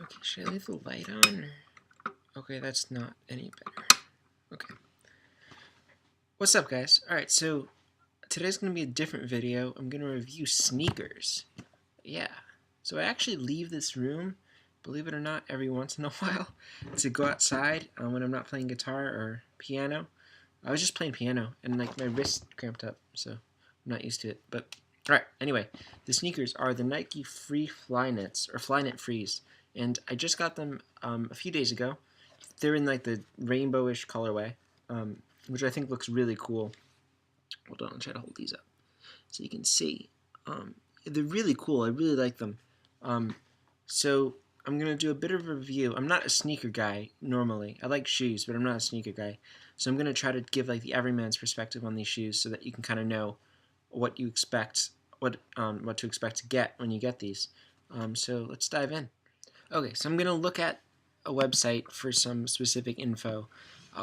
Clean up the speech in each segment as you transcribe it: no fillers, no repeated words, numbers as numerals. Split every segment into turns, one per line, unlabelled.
Okay, should I leave the light on? Okay, that's not any better. Okay. What's up, guys? Alright, so today's going to be a different video. I'm going to review sneakers. Yeah. So I actually leave this room, believe it or not, every once in a while to go outside when I'm not playing guitar or piano. I was just playing piano, and like my wrist cramped up, so I'm not used to it. But alright, anyway, the sneakers are the Nike Free Flyknits, or Flyknit Frees, and I just got them a few days ago. They're in like the rainbowish colorway, which I think looks really cool. Hold on, I'll try to hold these up so you can see. They're really cool. I really like them. So I'm going to do a bit of a review. I'm not a sneaker guy normally. I like shoes, but I'm not a sneaker guy. So I'm going to try to give like the everyman's perspective on these shoes so that you can kind of know what you expect, what to expect to get when you get these. So let's dive in. Okay, so I'm going to look at a website for some specific info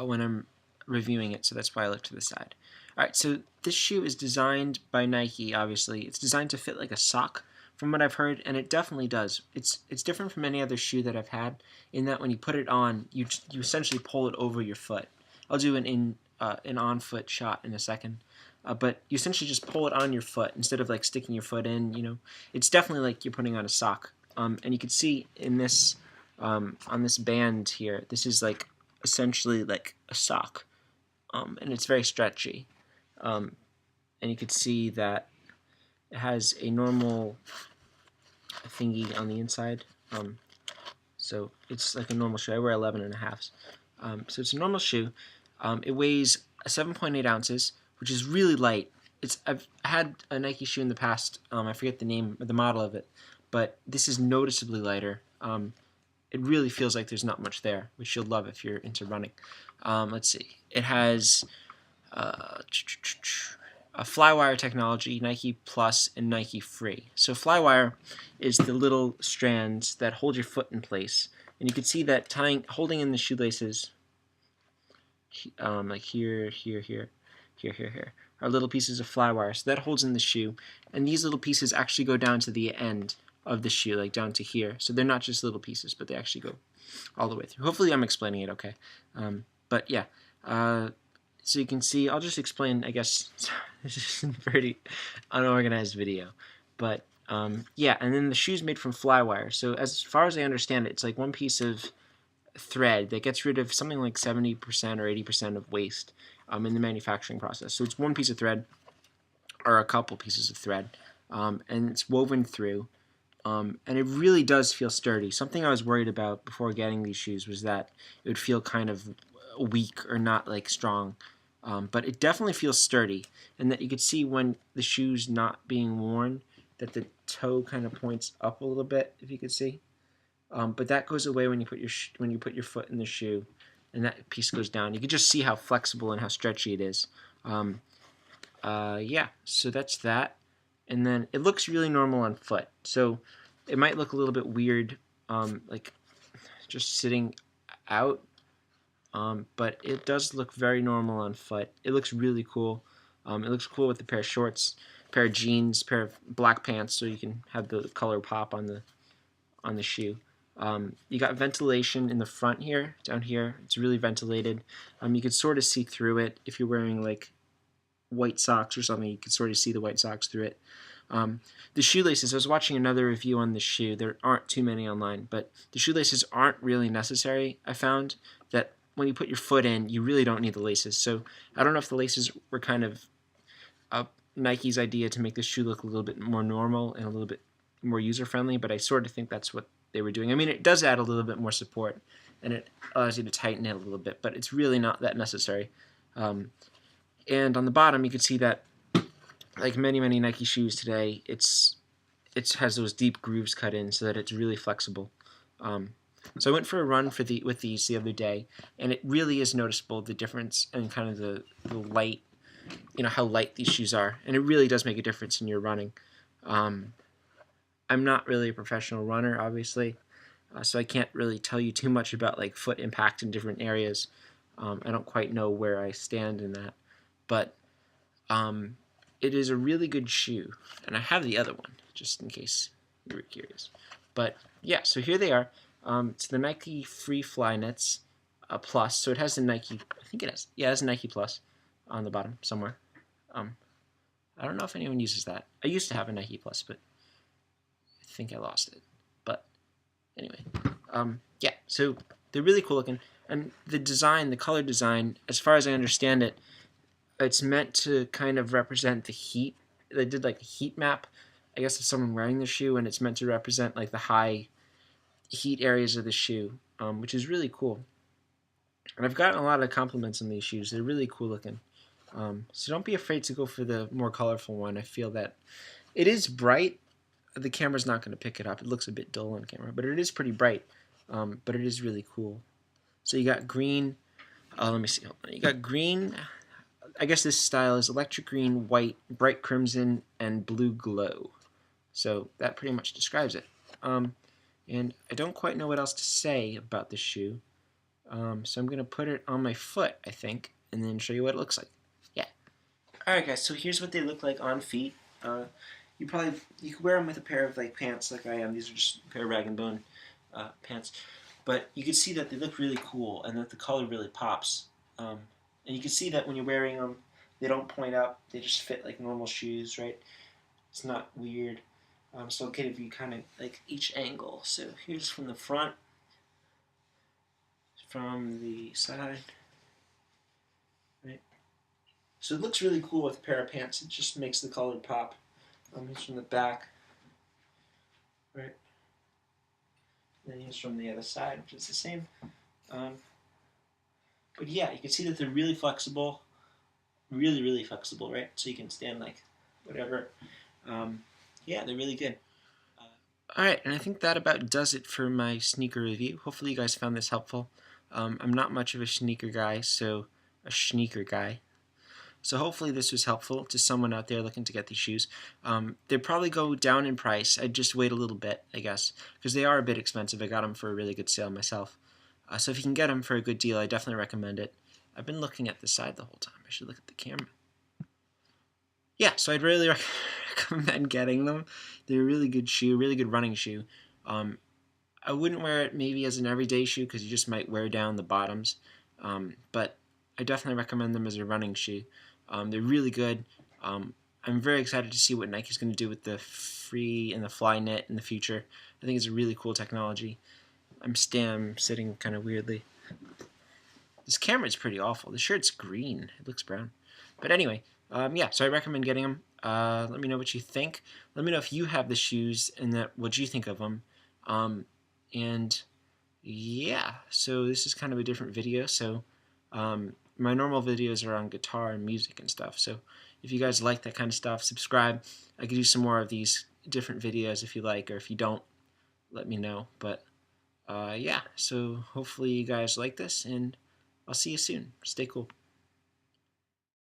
when I'm reviewing it, so that's why I look to the side. Alright, so this shoe is designed by Nike, obviously. It's designed to fit like a sock, from what I've heard, and it definitely does. It's different from any other shoe that I've had, in that when you put it on, you essentially pull it over your foot. I'll do an on-foot shot in a second. But you essentially just pull it on your foot instead of like sticking your foot in, you know. It's definitely like you're putting on a sock. And you can see in this, on this band here, this is like essentially like a sock. And it's very stretchy. And you can see that it has a normal thingy on the inside. So it's like a normal shoe. I wear 11.5s. So it's a normal shoe. It weighs 7.8 ounces, which is really light. I've had a Nike shoe in the past. I forget the name or the model of it, but this is noticeably lighter. It really feels like there's not much there, which you'll love if you're into running. Let's see. It has a Flywire technology, Nike Plus, and Nike Free. So Flywire is the little strands that hold your foot in place, and you can see that holding in the shoelaces, like here, are little pieces of Flywire. So that holds in the shoe, and these little pieces actually go down to the end of the shoe, like down to here. So they're not just little pieces, but they actually go all the way through. Hopefully I'm explaining it okay. But yeah. So you can see, I'll just explain, I guess, this is a pretty unorganized video. But, yeah, and then the shoe's made from Flywire. So as far as I understand it, it's like one piece of thread that gets rid of something like 70% or 80% of waste in the manufacturing process. So it's one piece of thread, or a couple pieces of thread, and it's woven through. And it really does feel sturdy. Something I was worried about before getting these shoes was that it would feel kind of weak or not like strong. But it definitely feels sturdy, and that you could see when the shoe's not being worn that the toe kind of points up a little bit, if you could see. But that goes away when you put your foot in the shoe, and that piece goes down. You can just see how flexible and how stretchy it is. Yeah, so that's that. And then it looks really normal on foot. So it might look a little bit weird, like just sitting out. But it does look very normal on foot. It looks really cool. It looks cool with a pair of shorts, pair of jeans, pair of black pants, so you can have the color pop on the shoe. You got ventilation in the front here, down here. It's really ventilated. You can sort of see through it if you're wearing like white socks or something. You can sort of see the white socks through it. The shoelaces, I was watching another review on this shoe. There aren't too many online, but the shoelaces aren't really necessary. I found that when you put your foot in, you really don't need the laces. So I don't know if the laces were kind of Nike's idea to make the shoe look a little bit more normal and a little bit more user-friendly, but I sort of think that's what they were doing. I mean, it does add a little bit more support, and it allows you to tighten it a little bit, but it's really not that necessary. And on the bottom, you can see that, like many Nike shoes today, it has those deep grooves cut in so that it's really flexible. So I went for a run with these the other day, and it really is noticeable, the difference and kind of the light, you know, how light these shoes are, and it really does make a difference in your running. I'm not really a professional runner, obviously, so I can't really tell you too much about like foot impact in different areas. I don't quite know where I stand in that, but it is a really good shoe, and I have the other one just in case you were curious. But yeah, so here they are. It's the Nike Free Flyknits Plus. So it has the Nike. I think it has. Yeah, it has a Nike Plus on the bottom somewhere. I don't know if anyone uses that. I used to have a Nike Plus, but I think I lost it. But anyway, yeah. So they're really cool looking, and the design, the color design, as far as I understand it, it's meant to kind of represent the heat. They did like a heat map, I guess, of someone wearing the shoe, and it's meant to represent like the high heat areas of the shoe, which is really cool. And I've gotten a lot of compliments on these shoes. They're really cool looking. So don't be afraid to go for the more colorful one. I feel that it is bright. The camera's not going to pick it up. It looks a bit dull on camera, but it is pretty bright. But it is really cool. So you got green. Let me see. You got green. I guess this style is electric green, white, bright crimson, and blue glow. So that pretty much describes it. And I don't quite know what else to say about this shoe. So I'm going to put it on my foot, I think, and then show you what it looks like. Yeah. Alright guys, so here's what they look like on feet. You could wear them with a pair of like pants like I am. These are just a pair of Rag & Bone pants. But you can see that they look really cool and that the color really pops. And you can see that when you're wearing them, they don't point up. They just fit like normal shoes, right? It's not weird. So I'll give you kind of like each angle. So here's from the front, from the side, right? So it looks really cool with a pair of pants. It just makes the color pop. Here's from the back, right? And then here's from the other side, which is the same. But yeah, you can see that they're really flexible, really flexible, right? So you can stand like whatever. Yeah, they're really good. Alright, and I think that about does it for my sneaker review. Hopefully you guys found this helpful. I'm not much of a sneaker guy, so hopefully this was helpful to someone out there looking to get these shoes. They probably go down in price. I'd just wait a little bit, I guess, because they are a bit expensive. I got them for a really good sale myself. So if you can get them for a good deal, I definitely recommend it. I've been looking at the side the whole time. I should look at the camera. Yeah, so I'd really recommend getting them. They're a really good shoe, really good running shoe. I wouldn't wear it maybe as an everyday shoe because you just might wear down the bottoms. But I definitely recommend them as a running shoe. They're really good. I'm very excited to see what Nike's going to do with the Free and the Flyknit in the future. I think it's a really cool technology. I'm sitting kind of weirdly. This camera is pretty awful. The shirt's green. It looks brown. But anyway, yeah, so I recommend getting them. Let me know what you think. Let me know if you have the shoes and what you think of them. And yeah, so this is kind of a different video. So my normal videos are on guitar and music and stuff. So if you guys like that kind of stuff, subscribe. I could do some more of these different videos if you like, or if you don't, let me know. But yeah, so hopefully you guys like this, and I'll see you soon. Stay cool.